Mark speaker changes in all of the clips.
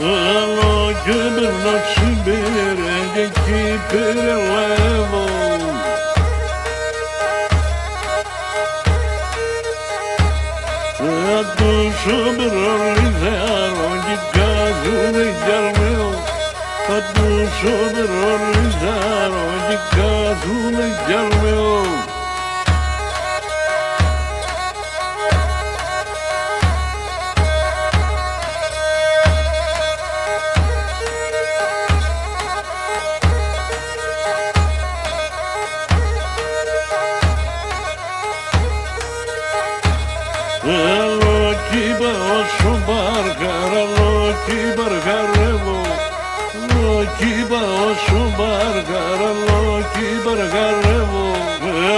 Speaker 1: Άλλο και περνά ξημέρα και εκεί περελεύω. Τόσο περολιζάρω και κάθουνε κι αρμέω. Τόσο περολιζάρω και κάθουνε κι αρμέω. Άλλο κι πάω στο μπαρκάρ, άλλο κι μπαρκαρεύω. Άλλο κι πάω στο μπαρκάρ, άλλο κι μπαρκαρεύω.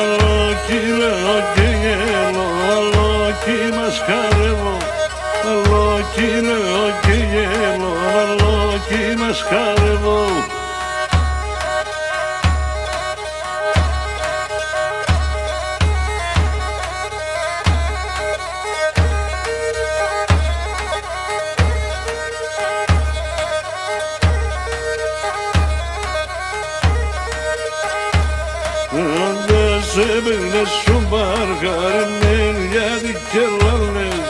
Speaker 1: Άλλο κι λέω και γέλω, άλλο κι μασκαρεύω. Άλλο κι λέω και γέλω, άλλο κι μασκαρεύω. Δεν σε σου μπαρκαρεμέν γιατί και λαλές.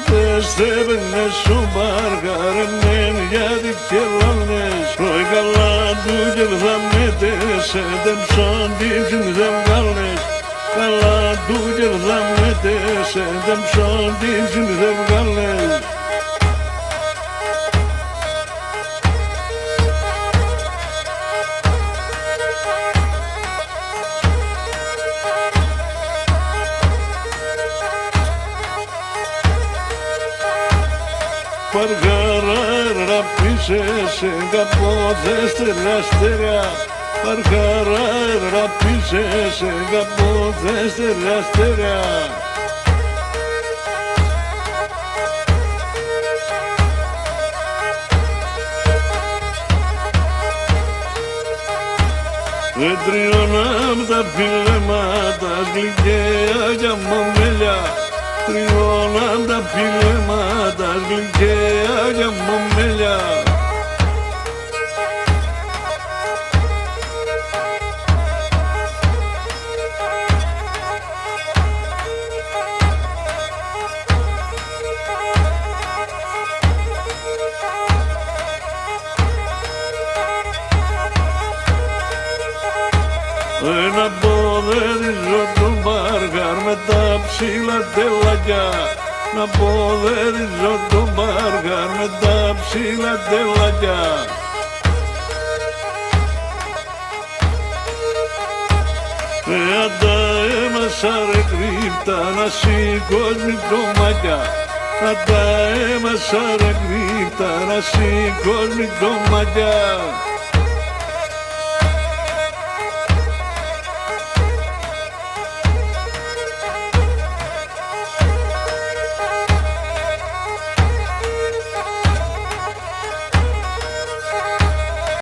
Speaker 1: Δεν σε σου μπαρκαρεμέν γιατί και λαλές. Ροϊ καλά του και θα μετέσαι δεν ψώντιψιν δεν βγάλες. Καλά του και θα μετέσαι δεν ψώντιψιν δεν βγάλες. Παρκαρά πίσες εγκαπόθες τεράστερα. Παρκαρά πίσες εγκαπόθες τεράστερα. Τριώναμ τα πηλέματα γλυκαία για μομέλια. Τριώναμ τα πηλέματα γλυκαία για μομέλια. Ένα ποδέριζω τον μπαρκάρ με τα ψηλά τελάκια. Να ποδέριζω τον μπαρκάρ με τα ψηλά τελάκια. Αν τα έμασα ρε κρύπτα να σηκώς μικρομάκια. Αν τα έμασα ρε κρύπτα να σηκώς μικρομάκια.